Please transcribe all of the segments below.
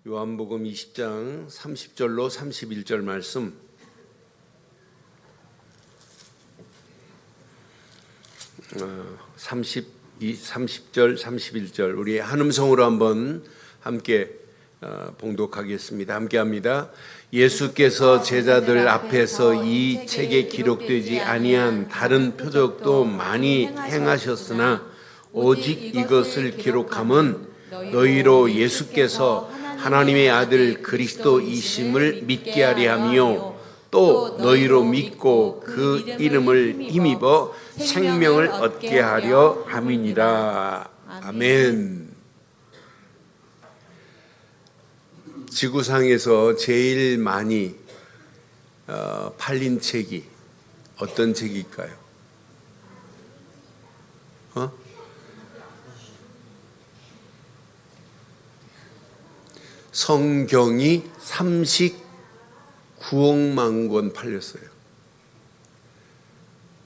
요한복음 20장 30절로 31절 말씀, 30절 31절 우리 한음성으로 한번 함께 봉독하겠습니다. 함께합니다. 예수께서 제자들 앞에서 이 책에 기록되지 아니한 다른 표적도 많이 행하셨으나 오직 이것을 기록함은 너희로 예수께서 하나님의 아들 그리스도이심을 믿게 하려 하며 또 너희로 믿고 그 이름을 힘입어 생명을 얻게 하려 함이니라. 아멘. 지구상에서 제일 많이 팔린 책이 어떤 책일까요? 성경이 39억만 권 팔렸어요.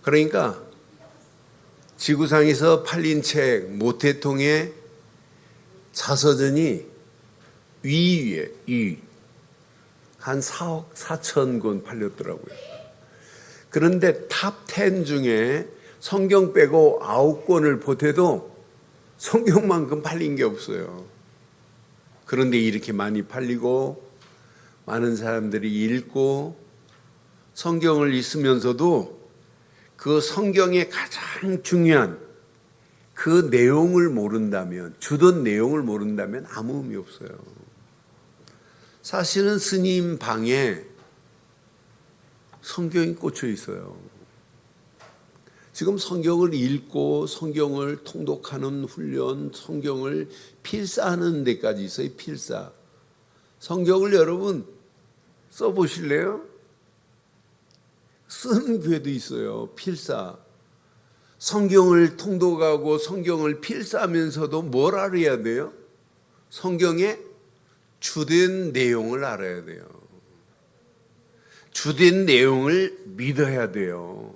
그러니까 지구상에서 팔린 책 모태통의 자서전이 위에 한 4억 4천 권 팔렸더라고요. 그런데 탑 10 중에 성경 빼고 9권을 보태도 성경만큼 팔린 게 없어요. 그런데 이렇게 많이 팔리고 많은 사람들이 읽고 성경을 읽으면서도 그 성경의 가장 중요한 그 내용을 모른다면, 주된 내용을 모른다면 아무 의미 없어요. 사실은 스님 방에 성경이 꽂혀 있어요. 지금 성경을 읽고 성경을 통독하는 훈련, 성경을 필사하는 데까지 있어요. 필사. 성경을 여러분 써보실래요? 쓰는 교회도 있어요. 필사. 성경을 통독하고 성경을 필사하면서도 뭘 알아야 돼요? 성경의 주된 내용을 알아야 돼요. 주된 내용을 믿어야 돼요.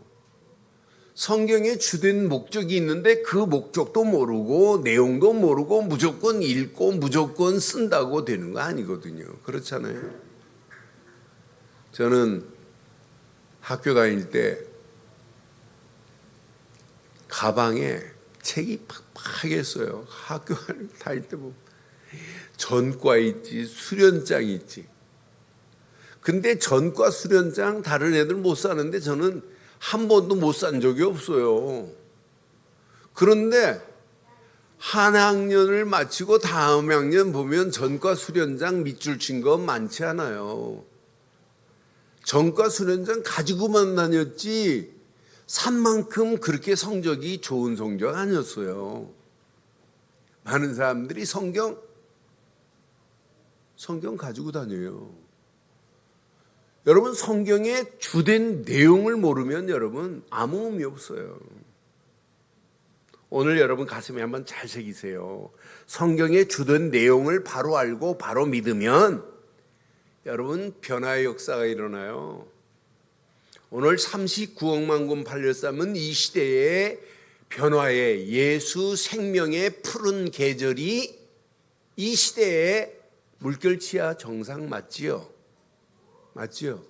성경에 주된 목적이 있는데 그 목적도 모르고 내용도 모르고 무조건 읽고 무조건 쓴다고 되는 거 아니거든요. 그렇잖아요. 저는 학교 다닐 때 가방에 책이 팍팍했어요. 학교 다닐 때 보면 전과 있지, 수련장 있지. 근데 전과 수련장 다른 애들 못 사는데 저는 한 번도 못 산 적이 없어요. 그런데 한 학년을 마치고 다음 학년 보면 전과 수련장 밑줄 친 거 많지 않아요. 전과 수련장 가지고만 다녔지 산 만큼 그렇게 성적이 좋은 성적 아니었어요. 많은 사람들이 성경 가지고 다녀요. 여러분, 성경의 주된 내용을 모르면 여러분 아무 의미 없어요. 오늘 여러분 가슴에 한번 잘 새기세요. 성경의 주된 내용을 바로 알고 바로 믿으면 여러분 변화의 역사가 일어나요. 오늘 39억만 권 팔렸다면 이 시대의 변화의 예수 생명의 푸른 계절이 이 시대의 물결치하 정상 맞지요? 맞죠?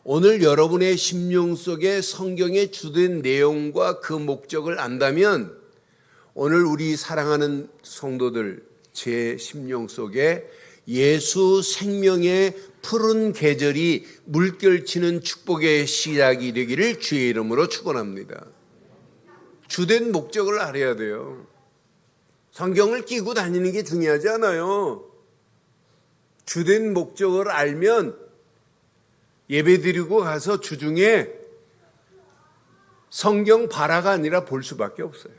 오늘 여러분의 심령 속에 성경의 주된 내용과 그 목적을 안다면 오늘 우리 사랑하는 성도들 제 심령 속에 예수 생명의 푸른 계절이 물결치는 축복의 시작이 되기를 주의 이름으로 축원합니다. 주된 목적을 알아야 돼요. 성경을 끼고 다니는 게 중요하지 않아요. 주된 목적을 알면 예배드리고 가서 주중에 성경 발화가 아니라 볼 수밖에 없어요.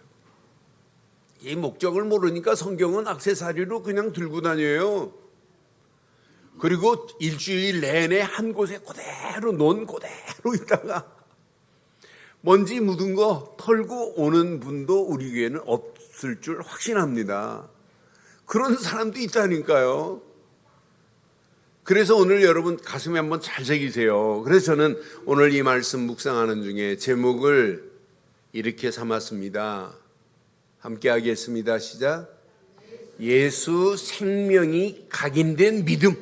이 목적을 모르니까 성경은 액세서리로 그냥 들고 다녀요. 그리고 일주일 내내 한 곳에 그대로 논 그대로 있다가 먼지 묻은 거 털고 오는 분도 우리 교회는 없을 줄 확신합니다. 그런 사람도 있다니까요. 그래서 오늘 여러분 가슴에 한번 잘 새기세요. 그래서 저는 오늘 이 말씀 묵상하는 중에 제목을 이렇게 삼았습니다. 함께 하겠습니다. 시작. 예수 생명이 각인된 믿음.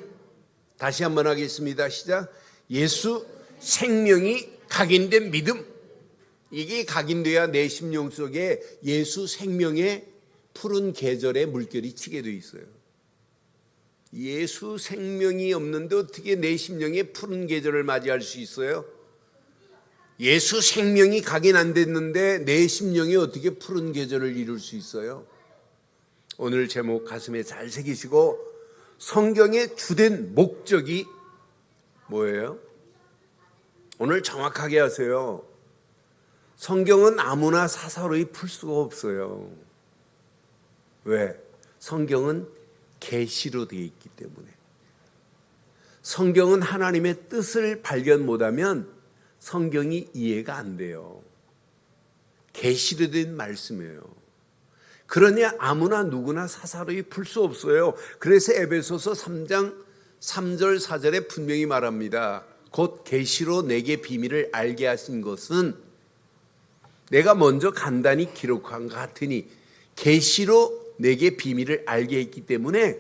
다시 한번 하겠습니다. 시작. 예수 생명이 각인된 믿음. 이게 각인돼야 내 심령 속에 예수 생명의 푸른 계절의 물결이 치게 돼 있어요. 예수 생명이 없는데 어떻게 내 심령에 푸른 계절을 맞이할 수 있어요? 예수 생명이 각인 안 됐는데 내 심령에 어떻게 푸른 계절을 이룰 수 있어요? 오늘 제목 가슴에 잘 새기시고, 성경의 주된 목적이 뭐예요? 오늘 정확하게 하세요. 성경은 아무나 사사로이 풀 수가 없어요. 왜? 성경은 계시로 되어 있기 때문에. 성경은 하나님의 뜻을 발견 못하면 성경이 이해가 안 돼요. 계시로 된 말씀이에요. 그러니 아무나 누구나 사사로이 풀 수 없어요. 그래서 에베소서 3장 3절 4절에 분명히 말합니다. 곧 계시로 내게 비밀을 알게 하신 것은 내가 먼저 간단히 기록한 것 같으니, 계시로 내게 비밀을 알게 했기 때문에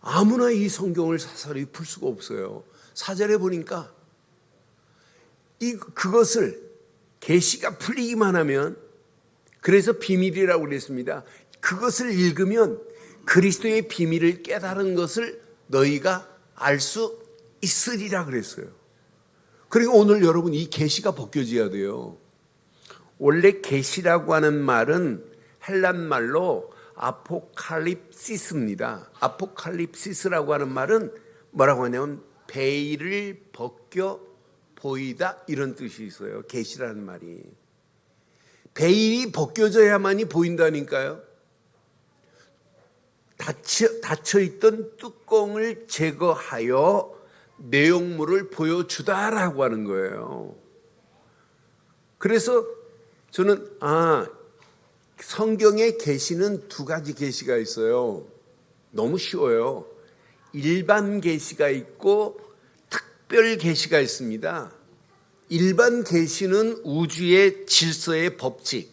아무나 이 성경을 사사로이 풀 수가 없어요. 4절에 보니까 그것을 계시가 풀리기만 하면, 그래서 비밀이라고 그랬습니다. 그것을 읽으면 그리스도의 비밀을 깨달은 것을 너희가 알 수 있으리라 그랬어요. 그리고 오늘 여러분 이 계시가 벗겨져야 돼요. 원래 계시라고 하는 말은 헬란 말로 아포칼립시스입니다. 아포칼립시스라고 하는 말은 뭐라고 하냐면 베일을 벗겨 보이다, 이런 뜻이 있어요. 계시라는 말이. 베일이 벗겨져야만이 보인다니까요. 닫혀있던 뚜껑을 제거하여 내용물을 보여주다라고 하는 거예요. 그래서 저는 성경의 계시는 두 가지 계시가 있어요. 너무 쉬워요. 일반 계시가 있고 특별 계시가 있습니다. 일반 계시는 우주의 질서의 법칙,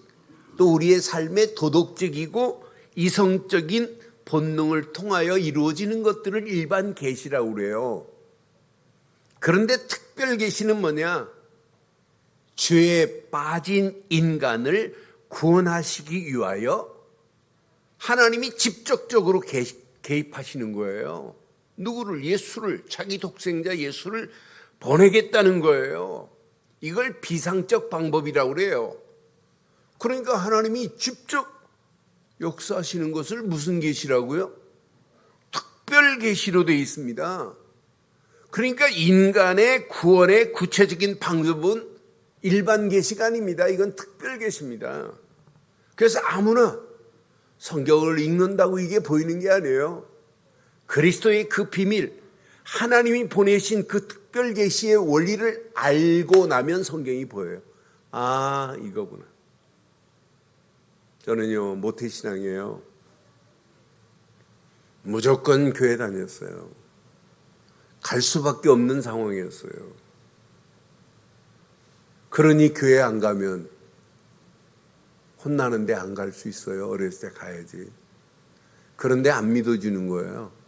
또 우리의 삶의 도덕적이고 이성적인 본능을 통하여 이루어지는 것들을 일반 계시라고 그래요. 그런데 특별 계시는 뭐냐? 죄에 빠진 인간을 구원하시기 위하여 하나님이 직접적으로 개입하시는 거예요. 누구를? 예수를, 자기 독생자 예수를 보내겠다는 거예요. 이걸 비상적 방법이라고 그래요. 그러니까 하나님이 직접 역사하시는 것을 무슨 계시라고요? 특별 계시로 되어 있습니다. 그러니까 인간의 구원의 구체적인 방법은 일반 계시가 아닙니다. 이건 특별 계시입니다. 그래서 아무나 성경을 읽는다고 이게 보이는 게 아니에요. 그리스도의 그 비밀, 하나님이 보내신 그 특별 계시의 원리를 알고 나면 성경이 보여요. 아, 이거구나. 저는요, 모태신앙이에요. 무조건 교회 다녔어요. 갈 수밖에 없는 상황이었어요. 그러니 교회 안 가면 혼나는데 안 갈 수 있어요. 어렸을 때 가야지. 그런데 안 믿어주는 거예요.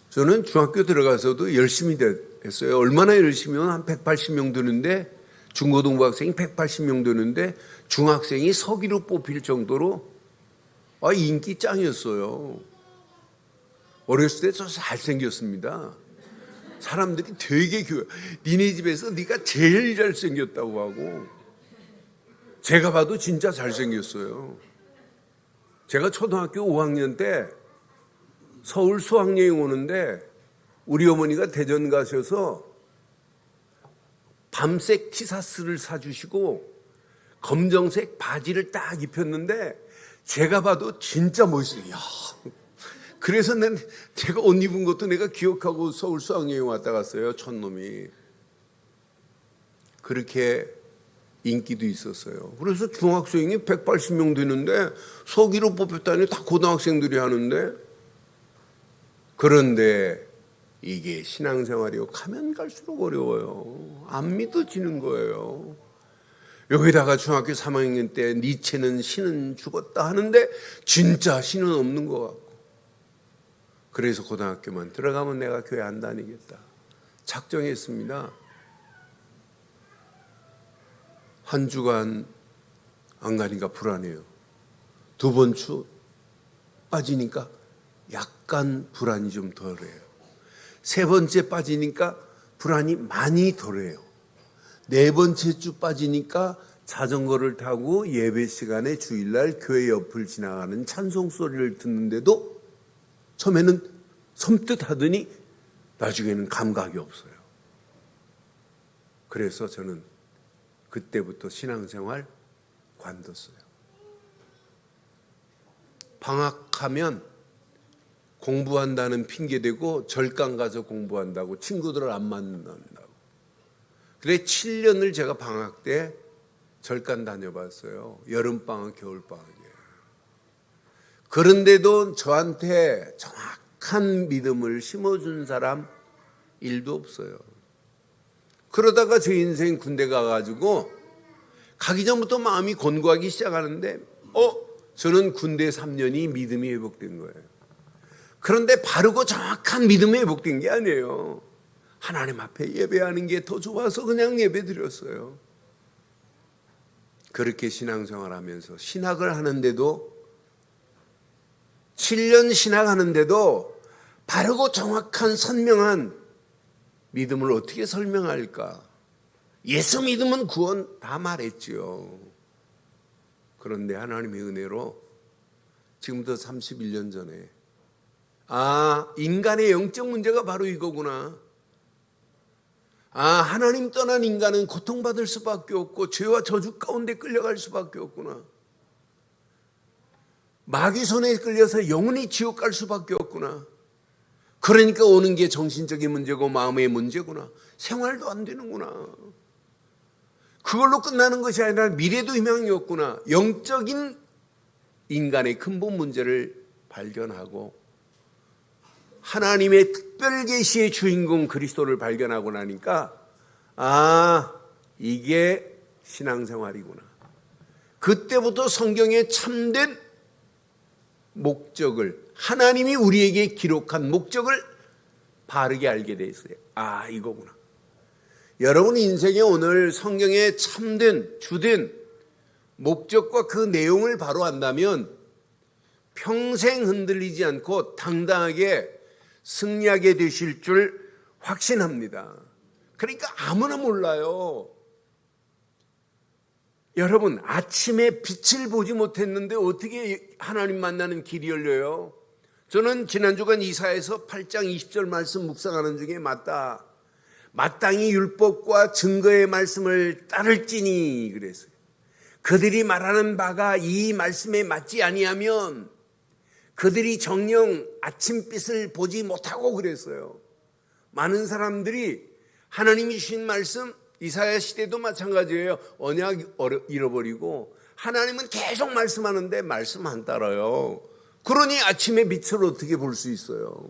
저는 중학교 들어가서도 열심히 했어요. 얼마나 열심히 하면 한 180명 되는데, 중고등부 학생이 180명 되는데 중학생이 서기로 뽑힐 정도로 인기 짱이었어요. 어렸을 때 저 잘생겼습니다. 사람들이 되게 니네 집에서 네가 제일 잘생겼다고 하고, 제가 봐도 진짜 잘생겼어요. 제가 초등학교 5학년 때 서울 수학여행 오는데 우리 어머니가 대전 가셔서 밤색 티셔츠를 사주시고 검정색 바지를 딱 입혔는데 제가 봐도 진짜 멋있어요. 야. 그래서 제가 옷 입은 것도 내가 기억하고 서울 수학여행 왔다 갔어요. 촌놈이. 그렇게 인기도 있었어요. 그래서 중학생이 180명 되는데 서기로 뽑혔다니 다 고등학생들이 하는데, 그런데 이게 신앙생활이요. 가면 갈수록 어려워요. 안 믿어지는 거예요. 여기다가 중학교 3학년 때 니체는 신은 죽었다 하는데 진짜 신은 없는 것 같고, 그래서 고등학교만 들어가면 내가 교회 안 다니겠다 작정했습니다. 한 주간 안 가니까 불안해요. 두 번 주 빠지니까 약간 불안이 좀 덜해요. 세 번째 빠지니까 불안이 많이 덜해요. 네 번째 주 빠지니까 자전거를 타고 예배 시간에 주일날 교회 옆을 지나가는 찬송 소리를 듣는데도 처음에는 섬뜩 하더니 나중에는 감각이 없어요. 그래서 저는 그때부터 신앙생활 관뒀어요. 방학하면 공부한다는 핑계대고 절간 가서 공부한다고, 친구들을 안 만난다고. 그래 7년을 제가 방학 때 절간 다녀봤어요. 여름방학, 겨울방학에. 그런데도 저한테 정확한 믿음을 심어준 사람 1도 없어요. 그러다가 제 인생 군대 가가지고 가기 전부터 마음이 곤고하기 시작하는데 저는 군대 3년이 믿음이 회복된 거예요. 그런데 바르고 정확한 믿음이 회복된 게 아니에요. 하나님 앞에 예배하는 게 더 좋아서 그냥 예배 드렸어요. 그렇게 신앙생활 하면서 신학을 하는데도 7년 신학하는데도 바르고 정확한 선명한 믿음을 어떻게 설명할까? 예수 믿으면 구원 다 말했지요. 그런데 하나님의 은혜로 지금부터 31년 전에 인간의 영적 문제가 바로 이거구나. 하나님 떠난 인간은 고통받을 수밖에 없고 죄와 저주 가운데 끌려갈 수밖에 없구나. 마귀 손에 끌려서 영원히 지옥 갈 수밖에 없구나. 그러니까 오는 게 정신적인 문제고 마음의 문제구나. 생활도 안 되는구나. 그걸로 끝나는 것이 아니라 미래도 희망이 없구나. 영적인 인간의 근본 문제를 발견하고 하나님의 특별 계시의 주인공 그리스도를 발견하고 나니까 이게 신앙생활이구나. 그때부터 성경의 참된 목적을, 하나님이 우리에게 기록한 목적을 바르게 알게 돼 있어요. 이거구나. 여러분 인생에 오늘 성경의 참된 주된 목적과 그 내용을 바로 안다면 평생 흔들리지 않고 당당하게 승리하게 되실 줄 확신합니다. 그러니까 아무나 몰라요. 여러분 아침에 빛을 보지 못했는데 어떻게 하나님 만나는 길이 열려요? 저는 지난주간 이사야서 8장 20절 말씀 묵상하는 중에 마땅히 율법과 증거의 말씀을 따를지니 그랬어요. 그들이 말하는 바가 이 말씀에 맞지 아니하면 그들이 정녕 아침빛을 보지 못하고 그랬어요. 많은 사람들이 하나님이 주신 말씀, 이사야 시대도 마찬가지예요. 언약 잃어버리고 하나님은 계속 말씀하는데 말씀 안 따라요. 그러니 아침의 빛을 어떻게 볼 수 있어요?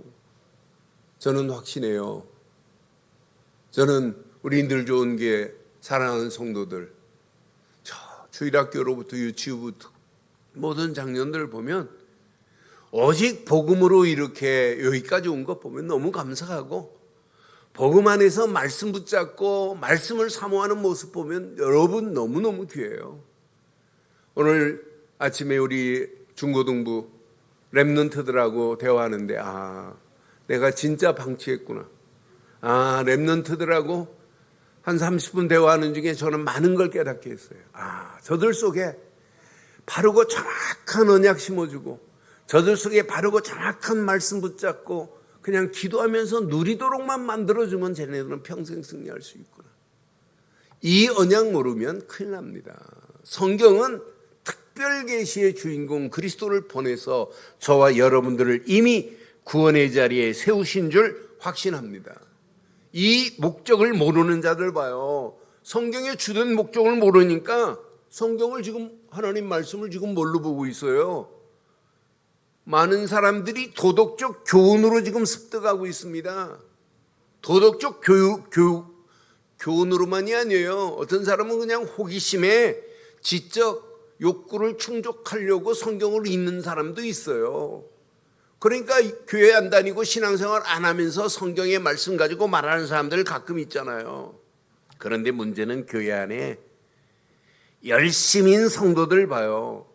저는 확신해요. 저는 우리 늘 좋은 게 사랑하는 성도들, 주일학교로부터 유치부부터 모든 장년들 보면 오직 복음으로 이렇게 여기까지 온 것 보면 너무 감사하고, 복음 안에서 말씀 붙잡고 말씀을 사모하는 모습 보면 여러분 너무너무 귀해요. 오늘 아침에 우리 중고등부 랩런트들하고 대화하는데 내가 진짜 방치했구나. 랩런트들하고 한 30분 대화하는 중에 저는 많은 걸 깨닫게 했어요. 저들 속에 바르고 정확한 언약 심어주고 저들 속에 바르고 정확한 말씀 붙잡고 그냥 기도하면서 누리도록만 만들어주면 쟤네들은 평생 승리할 수 있구나. 이 언약 모르면 큰일 납니다. 성경은 특별 계시의 주인공 그리스도를 보내서 저와 여러분들을 이미 구원의 자리에 세우신 줄 확신합니다. 이 목적을 모르는 자들 봐요. 성경의 주된 목적을 모르니까 성경을 지금 하나님 말씀을 지금 뭘로 보고 있어요? 많은 사람들이 도덕적 교훈으로 지금 습득하고 있습니다. 도덕적 교훈으로만이 아니에요. 어떤 사람은 그냥 호기심에 지적 욕구를 충족하려고 성경을 읽는 사람도 있어요. 그러니까 교회 안 다니고 신앙생활 안 하면서 성경의 말씀 가지고 말하는 사람들 가끔 있잖아요. 그런데 문제는 교회 안에 열심인 성도들 봐요.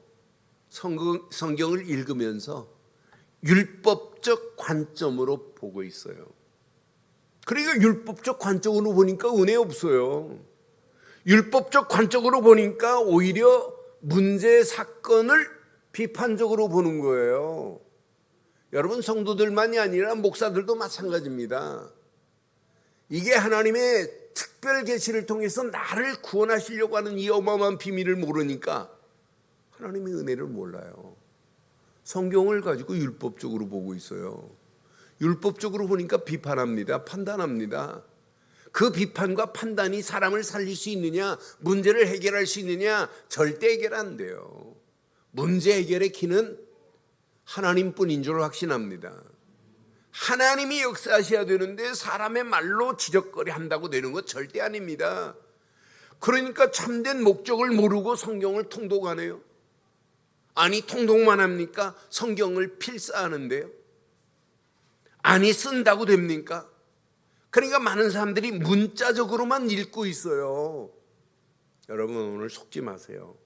성경을 읽으면서 율법적 관점으로 보고 있어요. 그러니까 율법적 관점으로 보니까 은혜 없어요. 율법적 관점으로 보니까 오히려 문제 사건을 비판적으로 보는 거예요. 여러분, 성도들만이 아니라 목사들도 마찬가지입니다. 이게 하나님의 특별 계시를 통해서 나를 구원하시려고 하는 이 어마어마한 비밀을 모르니까 하나님의 은혜를 몰라요. 성경을 가지고 율법적으로 보고 있어요. 율법적으로 보니까 비판합니다. 판단합니다. 그 비판과 판단이 사람을 살릴 수 있느냐, 문제를 해결할 수 있느냐, 절대 해결 안 돼요. 문제 해결의 키는 하나님뿐인 줄 확신합니다. 하나님이 역사하셔야 되는데 사람의 말로 지적거리 한다고 되는 것 절대 아닙니다. 그러니까 참된 목적을 모르고 성경을 통독하네요. 아니, 통독만 합니까? 성경을 필사하는데요. 아니, 쓴다고 됩니까? 그러니까 많은 사람들이 문자적으로만 읽고 있어요. 여러분, 오늘 속지 마세요.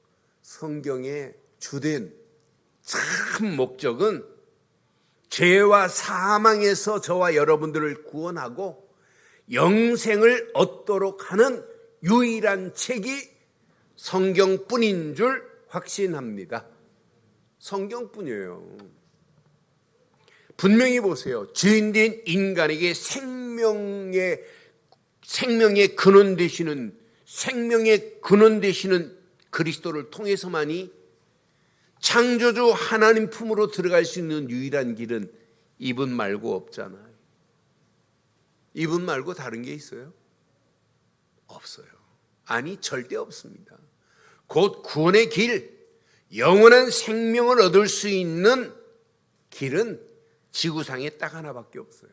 성경의 주된 참 목적은 죄와 사망에서 저와 여러분들을 구원하고 영생을 얻도록 하는 유일한 책이 성경뿐인 줄 확신합니다. 성경뿐이에요. 분명히 보세요. 죄인된 인간에게 생명의 근원 되시는 그리스도를 통해서만이 창조주 하나님 품으로 들어갈 수 있는 유일한 길은 이분 말고 없잖아요. 이분 말고 다른 게 있어요? 없어요. 아니, 절대 없습니다. 곧 구원의 길, 영원한 생명을 얻을 수 있는 길은 지구상에 딱 하나밖에 없어요.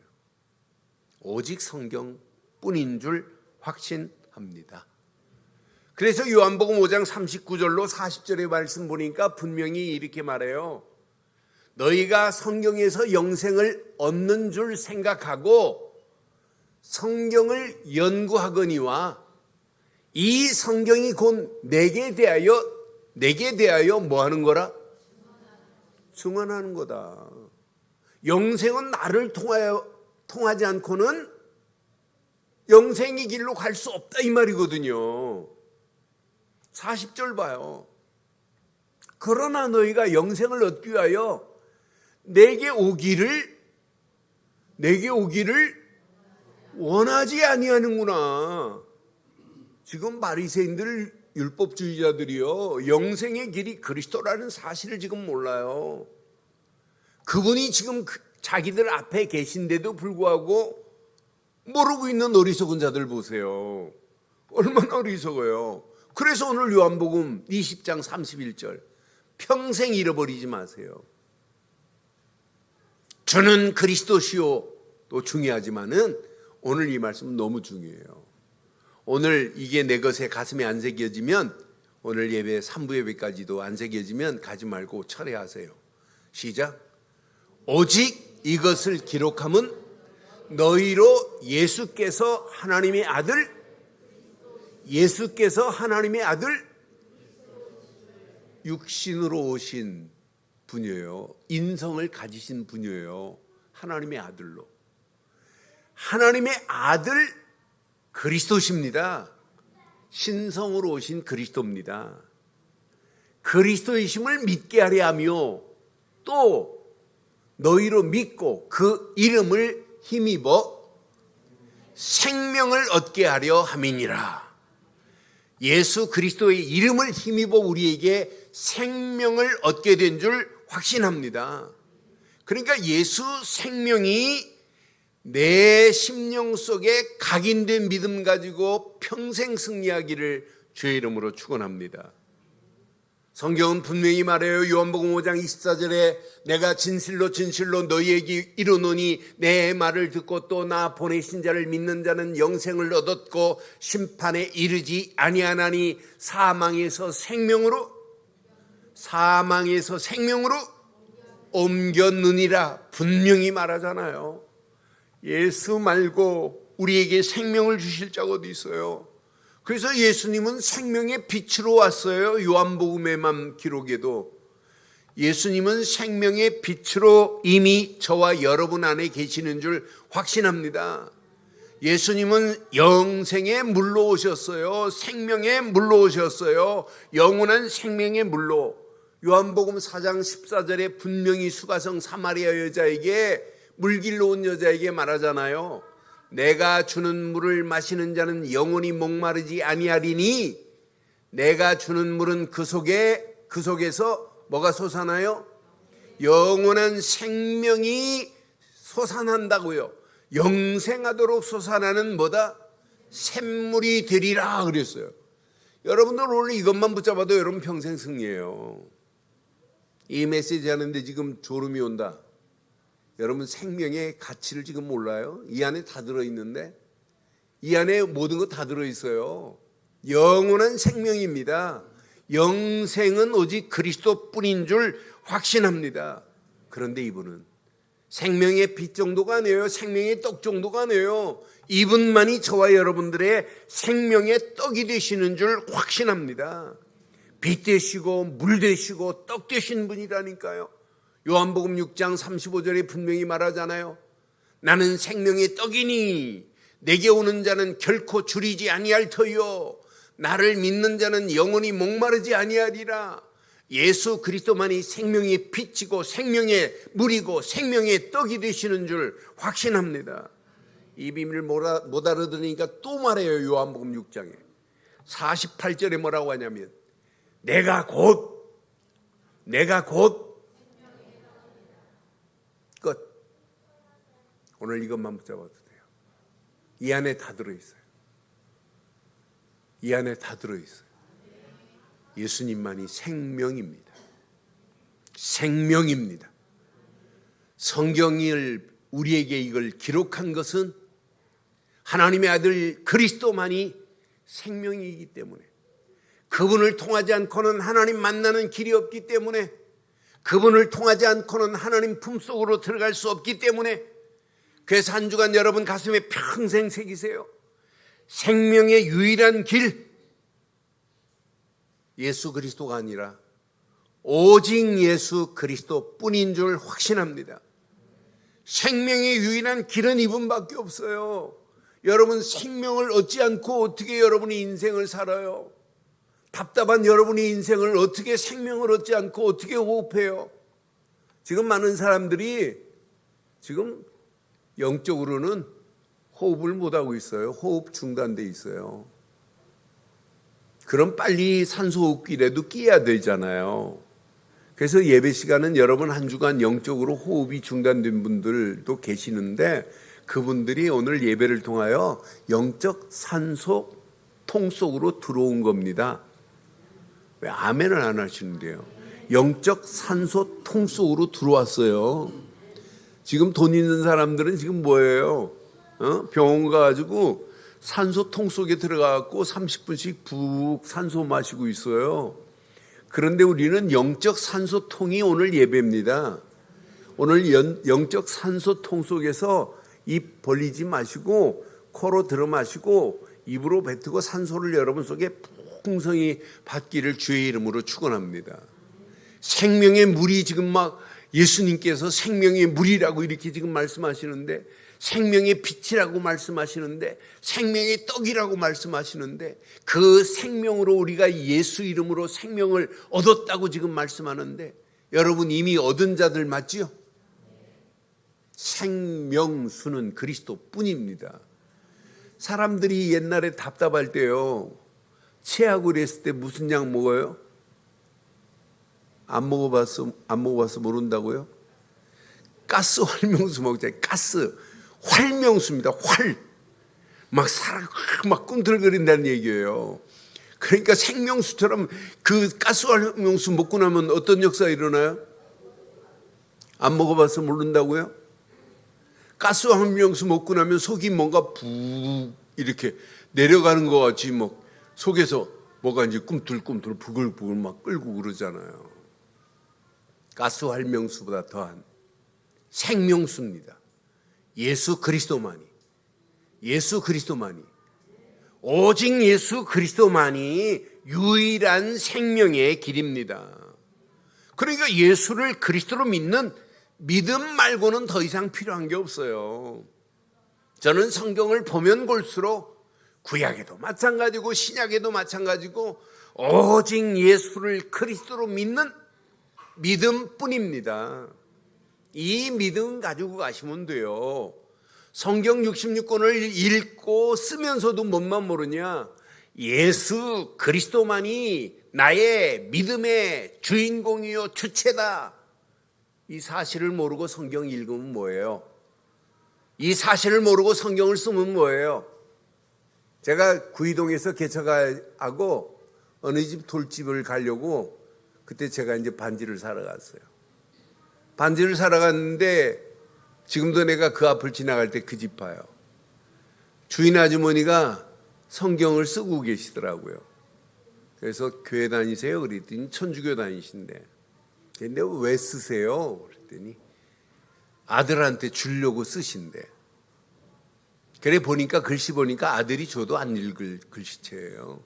오직 성경뿐인 줄 확신합니다. 그래서 요한복음 5장 39절로 40절의 말씀 보니까 분명히 이렇게 말해요. 너희가 성경에서 영생을 얻는 줄 생각하고 성경을 연구하거니와 이 성경이 곧 내게 대하여 뭐 하는 거라? 증언하는 거다. 영생은 나를 통하지 않고는 영생의 길로 갈 수 없다 이 말이거든요. 40절 봐요. 그러나 너희가 영생을 얻기 위하여 내게 오기를 원하지 아니하는구나. 지금 바리새인들 율법주의자들이요, 영생의 길이 그리스도라는 사실을 지금 몰라요. 그분이 지금 자기들 앞에 계신데도 불구하고 모르고 있는 어리석은 자들 보세요. 얼마나 어리석어요. 그래서 오늘 요한복음 20장 31절 평생 잃어버리지 마세요. 주는 그리스도시요. 또 중요하지만은 오늘 이 말씀은 너무 중요해요. 오늘 이게 내 것에 가슴에 안 새겨지면 오늘 예배 3부 예배까지도 안 새겨지면 가지 말고 철회하세요. 시작. 오직 이것을 기록함은 너희로 예수께서 하나님의 아들 육신으로 오신 분이에요. 인성을 가지신 분이에요. 하나님의 아들로. 하나님의 아들 그리스도십니다. 신성으로 오신 그리스도입니다. 그리스도이심을 믿게 하려 하며 또 너희로 믿고 그 이름을 힘입어 생명을 얻게 하려 함이니라. 예수 그리스도의 이름을 힘입어 우리에게 생명을 얻게 된 줄 확신합니다. 그러니까 예수 생명이 내 심령 속에 각인된 믿음 가지고 평생 승리하기를 주의 이름으로 축원합니다. 성경은 분명히 말해요. 요한복음 5장 24절에 내가 진실로 진실로 너희에게 이르노니 내 말을 듣고 또 나 보내신 자를 믿는 자는 영생을 얻었고 심판에 이르지 아니하나니 사망에서 생명으로 옮겼느니라 분명히 말하잖아요. 예수 말고 우리에게 생명을 주실 자가 어디 있어요? 그래서 예수님은 생명의 빛으로 왔어요. 요한복음에만 기록에도 예수님은 생명의 빛으로 이미 저와 여러분 안에 계시는 줄 확신합니다. 예수님은 영생의 물로 오셨어요. 생명의 물로 오셨어요. 영원한 생명의 물로. 요한복음 4장 14절에 분명히 수가성 사마리아 여자에게 물길로 온 여자에게 말하잖아요. 내가 주는 물을 마시는 자는 영원히 목마르지 아니하리니 내가 주는 물은 그 속에서 뭐가 솟아나요? 영원한 생명이 솟아난다고요. 영생하도록 솟아나는 뭐다? 샘물이 되리라 그랬어요. 여러분들 오늘 이것만 붙잡아도 여러분 평생 승리예요. 이 메시지 하는데 지금 졸음이 온다. 여러분 생명의 가치를 지금 몰라요? 이 안에 다 들어있는데 이 안에 모든 거 다 들어있어요. 영원한 생명입니다. 영생은 오직 그리스도뿐인 줄 확신합니다. 그런데 이분은 생명의 빛 정도가 아니에요. 생명의 떡 정도가 아니에요. 이분만이 저와 여러분들의 생명의 떡이 되시는 줄 확신합니다. 빛 되시고 물 되시고 떡 되신 분이라니까요. 요한복음 6장 35절에 분명히 말하잖아요. 나는 생명의 떡이니 내게 오는 자는 결코 줄이지 아니할 터요. 나를 믿는 자는 영원히 목마르지 아니하리라. 예수 그리스도만이 생명의 빛이고 생명의 물이고 생명의 떡이 되시는 줄 확신합니다. 이 비밀을 못 알아들으니까 또 말해요. 요한복음 6장에 48절에 뭐라고 하냐면 내가 곧 끝. 오늘 이것만 붙잡아도 돼요. 이 안에 다 들어있어요. 이 안에 다 들어있어요. 예수님만이 생명입니다. 생명입니다. 성경을 우리에게 이걸 기록한 것은 하나님의 아들 그리스도만이 생명이기 때문에, 그분을 통하지 않고는 하나님 만나는 길이 없기 때문에, 그분을 통하지 않고는 하나님 품속으로 들어갈 수 없기 때문에, 그래서 한 주간 여러분 가슴에 평생 새기세요. 생명의 유일한 길, 예수 그리스도가 아니라 오직 예수 그리스도뿐인 줄 확신합니다. 생명의 유일한 길은 이분밖에 없어요. 여러분 생명을 얻지 않고 어떻게 여러분이 인생을 살아요? 답답한 여러분의 인생을 어떻게 생명을 얻지 않고 어떻게 호흡해요? 지금 많은 사람들이 지금 영적으로는 호흡을 못하고 있어요. 호흡 중단돼 있어요. 그럼 빨리 산소호흡기라도 끼야 되잖아요. 그래서 예배 시간은 여러분 한 주간 영적으로 호흡이 중단된 분들도 계시는데 그분들이 오늘 예배를 통하여 영적 산소 통 속으로 들어온 겁니다. 왜 아멘을 안 하시는데요? 영적 산소 통 속으로 들어왔어요. 지금 돈 있는 사람들은 지금 뭐예요? 병원 가가지고 산소통 속에 들어가고 30분씩 푹 산소 마시고 있어요. 그런데 우리는 영적 산소통이 오늘 예배입니다. 오늘 영적 산소통 속에서 입 벌리지 마시고 코로 들어 마시고 입으로 뱉고 산소를 여러분 속에 풍성히 받기를 주의 이름으로 축원합니다. 생명의 물이 지금 막 예수님께서 생명의 물이라고 이렇게 지금 말씀하시는데, 생명의 빛이라고 말씀하시는데, 생명의 떡이라고 말씀하시는데, 그 생명으로 우리가 예수 이름으로 생명을 얻었다고 지금 말씀하는데, 여러분 이미 얻은 자들 맞지요? 생명수는 그리스도뿐입니다. 사람들이 옛날에 답답할 때요, 체하고 그랬을 때 무슨 약 먹어요? 안 먹어봐서 모른다고요? 가스 활명수 먹잖아요. 가스 활명수입니다. 막 꿈틀거린다는 얘기예요. 그러니까 생명수처럼 그 가스활명수 먹고 나면 어떤 역사가 일어나요? 안 먹어봐서 모른다고요? 가스활명수 먹고 나면 속이 뭔가 부 이렇게 내려가는 것 같이 뭐 속에서 뭐가 이제 꿈틀꿈틀 부글부글 막 끓고 그러잖아요. 가스활명수보다 더한 생명수입니다. 예수 그리스도만이, 오직 예수 그리스도만이 유일한 생명의 길입니다. 그러니까 예수를 그리스도로 믿는 믿음 말고는 더 이상 필요한 게 없어요. 저는 성경을 보면 볼수록 구약에도 마찬가지고 신약에도 마찬가지고 오직 예수를 그리스도로 믿는 믿음뿐입니다. 이 믿음 가지고 가시면 돼요. 성경 66권을 읽고 쓰면서도 뭔만 모르냐? 예수 그리스도만이 나의 믿음의 주인공이요 주체다. 이 사실을 모르고 성경 읽으면 뭐예요? 이 사실을 모르고 성경을 쓰면 뭐예요? 제가 구이동에서 개척하고 어느 집 돌집을 가려고 그때 제가 이제 반지를 사러 갔어요. 반지를 사러 갔는데 지금도 내가 그 앞을 지나갈 때 그 집 봐요. 주인 아주머니가 성경을 쓰고 계시더라고요. 그래서 교회 다니세요? 그랬더니 천주교 다니신대. 근데 왜 쓰세요? 그랬더니 아들한테 주려고 쓰신대. 그래 보니까 글씨 보니까 아들이 줘도 안 읽을 글씨체예요.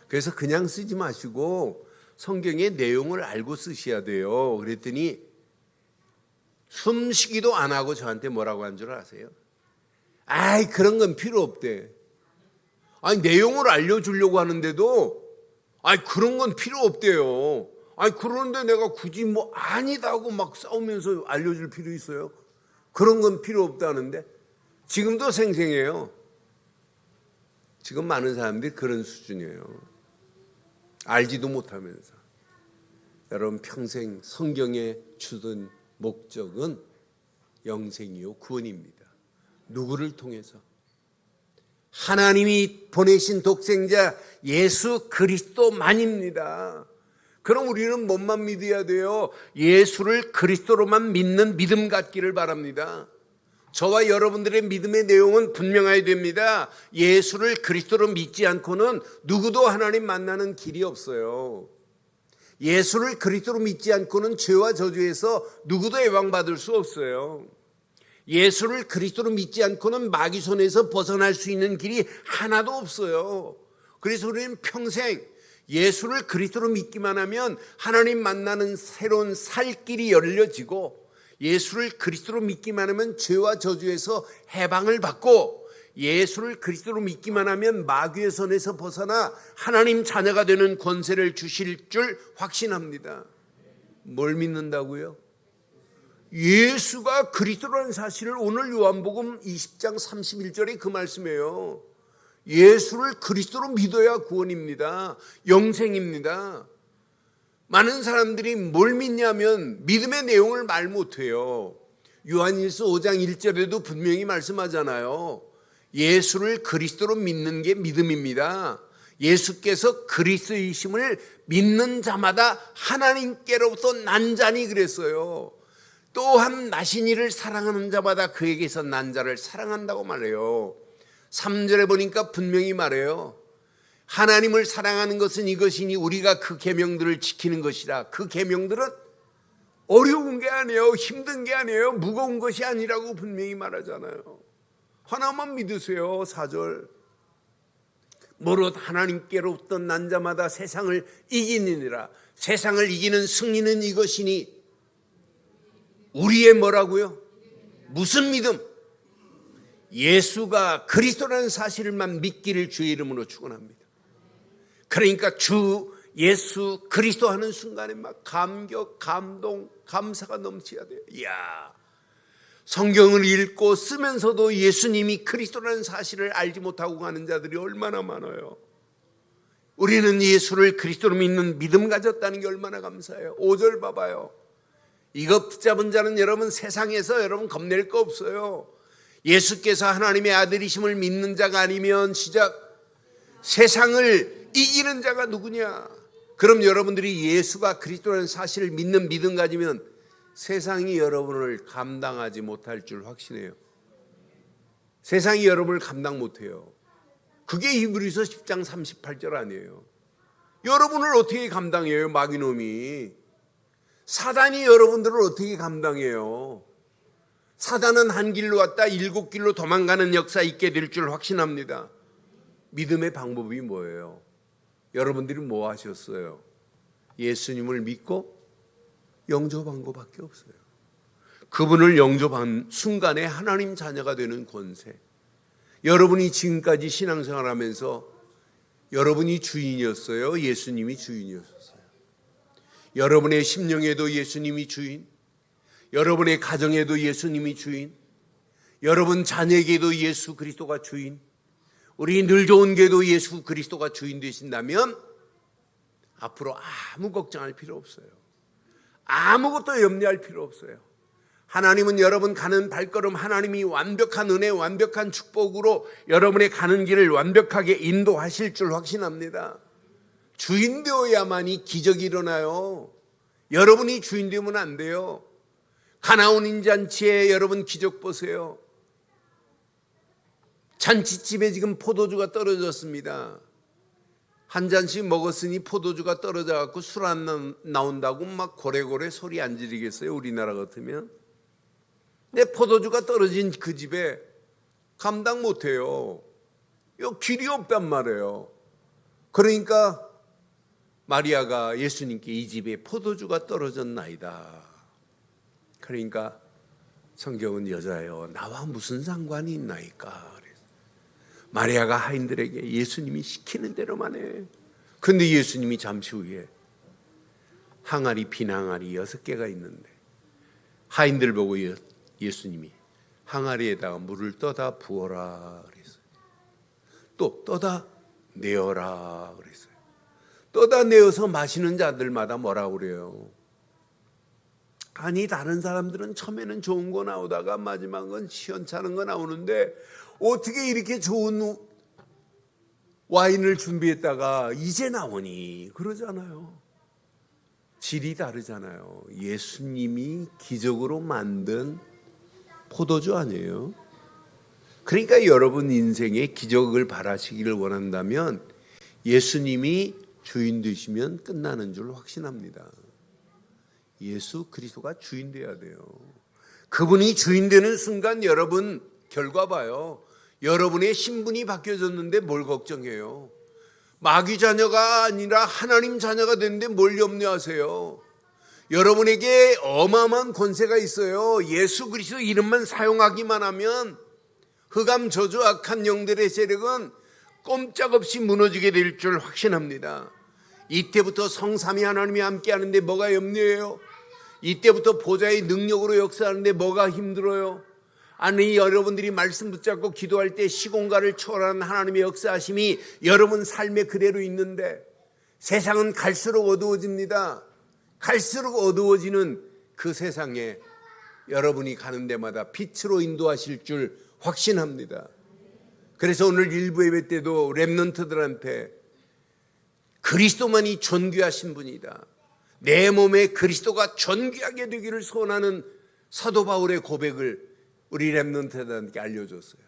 그래서 그냥 쓰지 마시고 성경의 내용을 알고 쓰셔야 돼요. 그랬더니 숨쉬기도 안 하고 저한테 뭐라고 한 줄 아세요? 아이 그런 건 필요 없대. 아니 내용을 알려주려고 하는데도 아니 그런 건 필요 없대요. 아니 그런데 내가 굳이 뭐 아니다고 막 싸우면서 알려줄 필요 있어요? 그런 건 필요 없다는데 지금도 생생해요. 지금 많은 사람들이 그런 수준이에요. 알지도 못하면서. 여러분 평생 성경에 주던 목적은 영생이요 구원입니다. 누구를 통해서? 하나님이 보내신 독생자 예수 그리스도만입니다. 그럼 우리는 뭔만 믿어야 돼요? 예수를 그리스도로만 믿는 믿음 갖기를 바랍니다. 저와 여러분들의 믿음의 내용은 분명해야 됩니다. 예수를 그리스도로 믿지 않고는 누구도 하나님 만나는 길이 없어요. 예수를 그리스도로 믿지 않고는 죄와 저주에서 누구도 해방받을 수 없어요. 예수를 그리스도로 믿지 않고는 마귀 손에서 벗어날 수 있는 길이 하나도 없어요. 그래서 우리는 평생 예수를 그리스도로 믿기만 하면 하나님 만나는 새로운 살 길이 열려지고 예수를 그리스도로 믿기만 하면 죄와 저주에서 해방을 받고 예수를 그리스도로 믿기만 하면 마귀의 손에서 벗어나 하나님 자녀가 되는 권세를 주실 줄 확신합니다. 뭘 믿는다고요? 예수가 그리스도라는 사실을 오늘 요한복음 20장 31절에 그 말씀이에요. 예수를 그리스도로 믿어야 구원입니다. 영생입니다. 많은 사람들이 뭘 믿냐면 믿음의 내용을 말 못해요. 요한일서 5장 1절에도 분명히 말씀하잖아요. 예수를 그리스도로 믿는 게 믿음입니다. 예수께서 그리스도이심을 믿는 자마다 하나님께로부터 난 자니 그랬어요. 또한 나신 이를 사랑하는 자마다 그에게서 난 자를 사랑한다고 말해요. 3절에 보니까 분명히 말해요. 하나님을 사랑하는 것은 이것이니 우리가 그 계명들을 지키는 것이라. 그 계명들은 어려운 게 아니에요. 힘든 게 아니에요. 무거운 것이 아니라고 분명히 말하잖아요. 하나만 믿으세요. 4절. 무릇 하나님께로부터 난 자마다 세상을 이기느니라. 세상을 이기는 승리는 이것이니 우리의 뭐라고요? 무슨 믿음? 예수가 그리스도라는 사실만 믿기를 주의 이름으로 축원합니다. 그러니까 주 예수 그리스도 하는 순간에 막 감격, 감동, 감사가 넘쳐야 돼요. 이야, 성경을 읽고 쓰면서도 예수님이 그리스도라는 사실을 알지 못하고 가는 자들이 얼마나 많아요. 우리는 예수를 그리스도로 믿는 믿음 가졌다는 게 얼마나 감사해요. 5절 봐봐요. 이거 붙잡은 자는 여러분 세상에서 여러분 겁낼 거 없어요. 예수께서 하나님의 아들이심을 믿는 자가 아니면 시작 세상을 이기는 자가 누구냐? 그럼 여러분들이 예수가 그리스도라는 사실을 믿는 믿음 가지면 세상이 여러분을 감당하지 못할 줄 확신해요. 세상이 여러분을 감당 못해요. 그게 히브리서 10장 38절 아니에요. 여러분을 어떻게 감당해요? 마귀놈이. 사단이 여러분들을 어떻게 감당해요? 사단은 한 길로 왔다 7길로 도망가는 역사 있게 될 줄 확신합니다. 믿음의 방법이 뭐예요? 여러분들이 뭐 하셨어요? 예수님을 믿고 영접한 것밖에 없어요. 그분을 영접한 순간에 하나님 자녀가 되는 권세. 여러분이 지금까지 신앙생활하면서 여러분이 주인이었어요? 예수님이 주인이었어요? 여러분의 심령에도 예수님이 주인, 여러분의 가정에도 예수님이 주인, 여러분 자녀에게도 예수 그리스도가 주인, 우리 늘 좋은 게도 예수 그리스도가 주인 되신다면 앞으로 아무 걱정할 필요 없어요. 아무것도 염려할 필요 없어요. 하나님은 여러분 가는 발걸음 하나님이 완벽한 은혜, 완벽한 축복으로 여러분의 가는 길을 완벽하게 인도하실 줄 확신합니다. 주인 되어야만이 기적이 일어나요. 여러분이 주인 되면 안 돼요. 가나온 잔치에 여러분 기적 보세요. 잔치집에 지금 포도주가 떨어졌습니다. 한 잔씩 먹었으니 포도주가 떨어져 갖고 술 안 나온다고 막 고래고래 소리 안 지르겠어요? 우리나라 같으면. 근데 포도주가 떨어진 그 집에 감당 못해요. 길이 없단 말이에요. 그러니까 마리아가 예수님께 이 집에 포도주가 떨어졌나이다. 그러니까 성경은 여자예요. 나와 무슨 상관이 있나이까. 마리아가 하인들에게 예수님이 시키는 대로만 해. 근데 예수님이 잠시 후에 항아리, 빈 항아리 6개가 있는데 하인들 보고 예수님이 항아리에다가 물을 떠다 부어라 그랬어요. 또 떠다 내어라 그랬어요. 떠다 내어서 마시는 자들마다 뭐라고 그래요? 아니 다른 사람들은 처음에는 좋은 거 나오다가 마지막은 시원찮은 거 나오는데 어떻게 이렇게 좋은 와인을 준비했다가 이제 나오니 그러잖아요. 질이 다르잖아요. 예수님이 기적으로 만든 포도주 아니에요? 그러니까 여러분 인생에 기적을 바라시기를 원한다면 예수님이 주인 되시면 끝나는 줄 확신합니다. 예수 그리스도가 주인 돼야 돼요. 그분이 주인 되는 순간 여러분 결과 봐요. 여러분의 신분이 바뀌어졌는데 뭘 걱정해요? 마귀 자녀가 아니라 하나님 자녀가 됐는데 뭘 염려하세요? 여러분에게 어마어마한 권세가 있어요. 예수 그리스도 이름만 사용하기만 하면 흑암 저주 악한 영들의 세력은 꼼짝없이 무너지게 될 줄 확신합니다. 이때부터 성삼위 하나님이 함께 하는데 뭐가 염려해요? 이때부터 보좌의 능력으로 역사하는데 뭐가 힘들어요? 아니 여러분들이 말씀 붙잡고 기도할 때 시공간을 초월하는 하나님의 역사하심이 여러분 삶에 그대로 있는데 세상은 갈수록 어두워집니다. 갈수록 어두워지는 그 세상에 여러분이 가는 데마다 빛으로 인도하실 줄 확신합니다. 그래서 오늘 일부 예배 때도 렘넌트들한테 그리스도만이 존귀하신 분이다. 내 몸에 그리스도가 존귀하게 되기를 소원하는 사도 바울의 고백을 우리 렘넌트들한테 알려줬어요.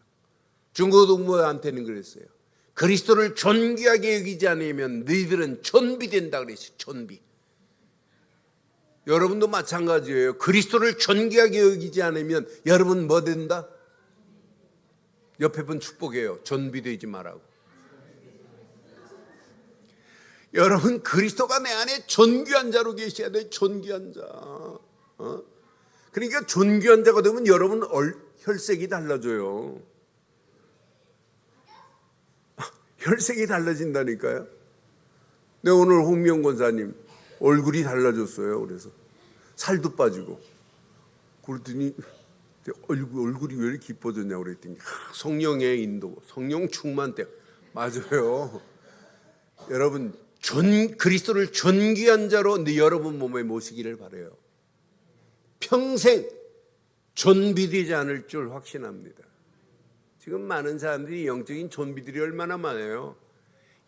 중고 동무한테는 그랬어요. 그리스도를 존귀하게 여기지 않으면 너희들은 존비된다 그랬어요. 존비. 여러분도 마찬가지예요. 그리스도를 존귀하게 여기지 않으면 여러분 뭐 된다? 옆에 분 축복해요. 존비되지 말라고. 여러분 그리스도가 내 안에 존귀한 자로 계셔야 돼. 존귀한 자. 그러니까 존귀한 자가 되면 여러분 혈색이 달라져요. 혈색이 달라진다니까요. 네, 오늘 홍명 권사님 얼굴이 달라졌어요. 그래서 살도 빠지고 그랬더니 얼굴이 왜 이렇게 기뻐졌냐고 그랬더니 성령의 인도, 성령 충만 때 맞아요. 여러분 그리스도를 존귀한 자로 여러분 몸에 모시기를 바라요. 평생 존비되지 않을 줄 확신합니다. 지금 많은 사람들이 영적인 존비들이 얼마나 많아요.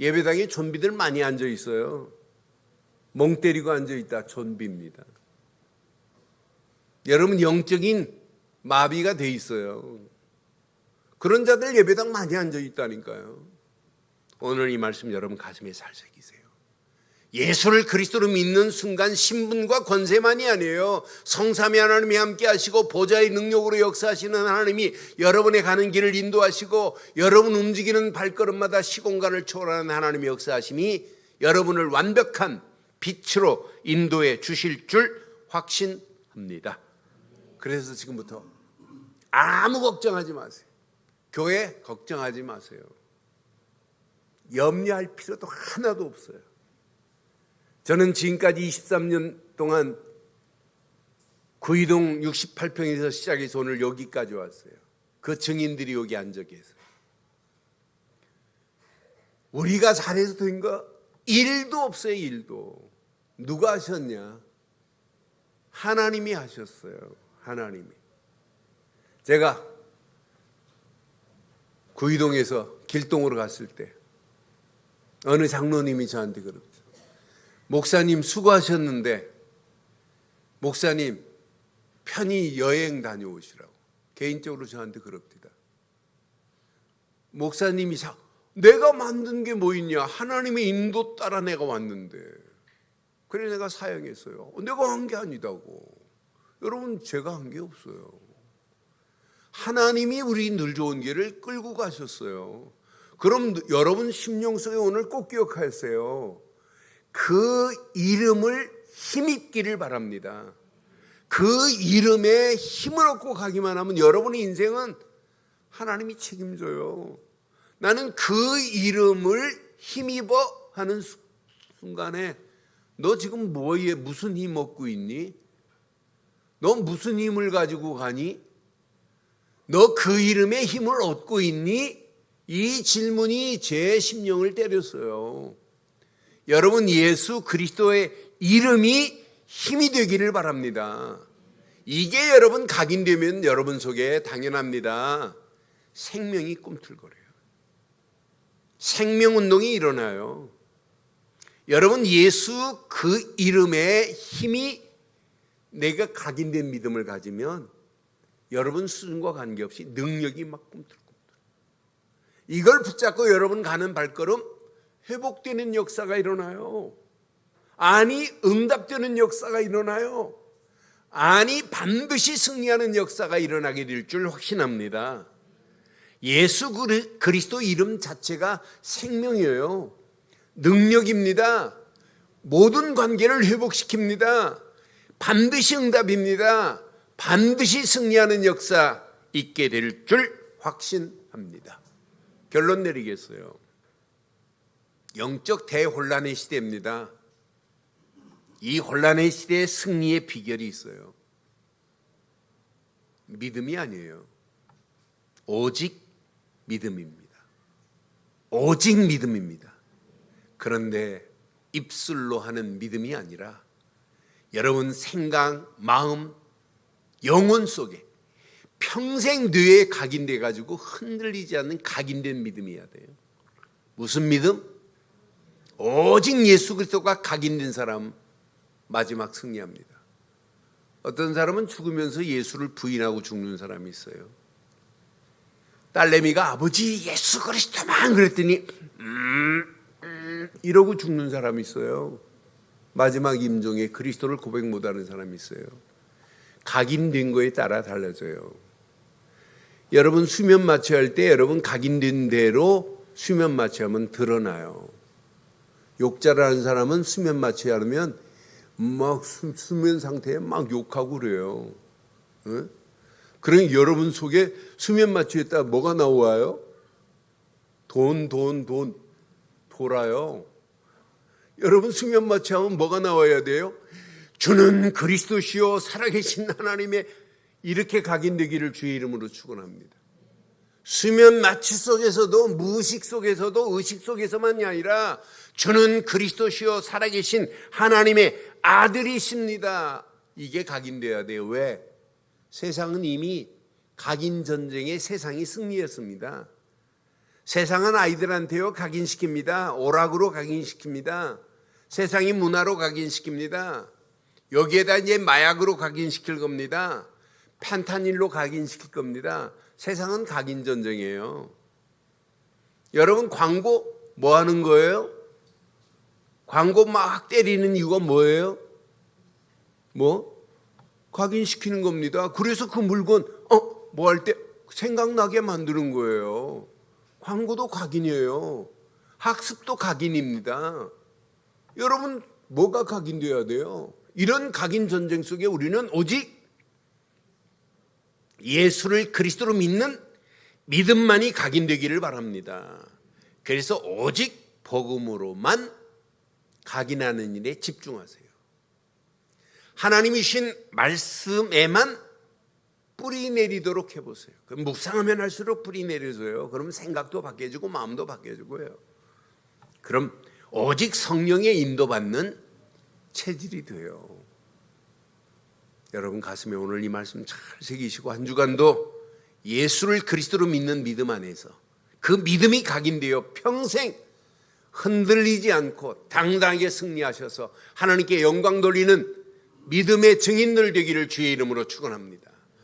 예배당에 좀비들 많이 앉아 있어요. 멍 때리고 앉아 있다. 좀비입니다. 여러분 영적인 마비가 돼 있어요. 그런 자들 예배당 많이 앉아 있다니까요. 오늘 이 말씀 여러분 가슴에 잘 새기세요. 예수를 그리스도로 믿는 순간 신분과 권세만이 아니에요. 성삼위 하나님이 함께 하시고 보좌의 능력으로 역사하시는 하나님이 여러분의 가는 길을 인도하시고 여러분 움직이는 발걸음마다 시공간을 초월하는 하나님의 역사하심이 여러분을 완벽한 빛으로 인도해 주실 줄 확신합니다. 그래서 지금부터 아무 걱정하지 마세요. 교회 걱정하지 마세요. 염려할 필요도 하나도 없어요. 저는 지금까지 23년 동안 구이동 68평에서 시작해서 오늘 여기까지 왔어요. 그 증인들이 여기 앉아 계세요. 우리가 잘해서 된 거 1도 없어요. 1도. 누가 하셨냐? 하나님이 하셨어요. 하나님이. 제가 구이동에서 길동으로 갔을 때 어느 장로님이 저한테 그럽니다. 목사님 수고하셨는데 목사님 편히 여행 다녀오시라고 개인적으로 저한테 그럽니다. 목사님이 내가 만든 게 뭐 있냐? 하나님의 인도 따라 내가 왔는데 그래 내가 사양했어요. 내가 한 게 아니다고. 여러분 제가 한 게 없어요. 하나님이 우리 늘 좋은 길을 끌고 가셨어요. 그럼 여러분 심령 속에 오늘 꼭 기억하세요. 그 이름을 힘입기를 바랍니다. 그 이름에 힘을 얻고 가기만 하면 여러분의 인생은 하나님이 책임져요. 나는 그 이름을 힘입어 하는 순간에 너 지금 뭐에 무슨 힘 얻고 있니? 너 무슨 힘을 가지고 가니? 너 그 이름의 힘을 얻고 있니? 이 질문이 제 심령을 때렸어요. 여러분 예수 그리스도의 이름이 힘이 되기를 바랍니다. 이게 여러분 각인되면 여러분 속에 당연합니다. 생명이 꿈틀거려요. 생명운동이 일어나요. 여러분 예수 그 이름의 힘이 내가 각인된 믿음을 가지면 여러분 수준과 관계없이 능력이 막 꿈틀꿈틀. 이걸 붙잡고 여러분 가는 발걸음 회복되는 역사가 일어나요. 아니 응답되는 역사가 일어나요. 아니 반드시 승리하는 역사가 일어나게 될 줄 확신합니다. 예수 그리스도 이름 자체가 생명이에요. 능력입니다. 모든 관계를 회복시킵니다. 반드시 응답입니다. 반드시 승리하는 역사 있게 될 줄 확신합니다. 결론 내리겠어요. 영적 대혼란의 시대입니다. 이 혼란의 시대에 승리의 비결이 있어요. 믿음이 아니에요. 오직 믿음입니다. 오직 믿음입니다. 그런데 입술로 하는 믿음이 아니라 여러분 생각, 마음, 영혼 속에 평생 뇌에 각인돼 가지고 흔들리지 않는 각인된 믿음이어야 돼요. 무슨 믿음? 오직 예수 그리스도가 각인된 사람 마지막 승리합니다. 어떤 사람은 죽으면서 예수를 부인하고 죽는 사람이 있어요. 딸내미가 아버지 예수 그리스도만 그랬더니 이러고 죽는 사람이 있어요. 마지막 임종에 그리스도를 고백 못하는 사람이 있어요. 각인된 거에 따라 달라져요. 여러분 수면 마취할 때 여러분 각인된 대로 수면 마취하면 드러나요. 욕자라는 사람은 수면 마취하면 막 수면 상태에 막 욕하고 그래요. 그러니 여러분 속에 수면 마취했다 뭐가 나와요? 돈 돌아요. 여러분 수면 마취하면 뭐가 나와야 돼요? 주는 그리스도시요 살아계신 하나님의 이렇게 각인되기를 주의 이름으로 축원합니다. 수면 마취 속에서도 무의식 속에서도 의식 속에서만이 아니라 주는 그리스도시요 살아계신 하나님의 아들이십니다. 이게 각인돼야 돼요. 왜? 세상은 이미 각인 전쟁에 세상이 승리했습니다. 세상은 아이들한테요 각인시킵니다. 오락으로 각인시킵니다. 세상이 문화로 각인시킵니다. 여기에다 이제 마약으로 각인시킬 겁니다. 판타닐로 각인시킬 겁니다. 세상은 각인 전쟁이에요. 여러분 광고 뭐 하는 거예요? 광고 막 때리는 이유가 뭐예요? 각인시키는 겁니다. 그래서 그 물건 뭐 할 때 생각나게 만드는 거예요. 광고도 각인이에요. 학습도 각인입니다. 여러분 뭐가 각인돼야 돼요? 이런 각인 전쟁 속에 우리는 오직 예수를 그리스도로 믿는 믿음만이 각인되기를 바랍니다. 그래서 오직 복음으로만 각인하는 일에 집중하세요. 하나님이 주신 말씀에만 뿌리 내리도록 해보세요. 묵상하면 할수록 뿌리 내려져요. 그럼 생각도 바뀌어지고 마음도 바뀌어지고요. 그럼 오직 성령의 인도받는 체질이 돼요. 여러분 가슴에 오늘 이 말씀 잘 새기시고 한 주간도 예수를 그리스도로 믿는 믿음 안에서 그 믿음이 각인되어 평생 흔들리지 않고 당당하게 승리하셔서 하나님께 영광 돌리는 믿음의 증인들 되기를 주의 이름으로 축원합니다.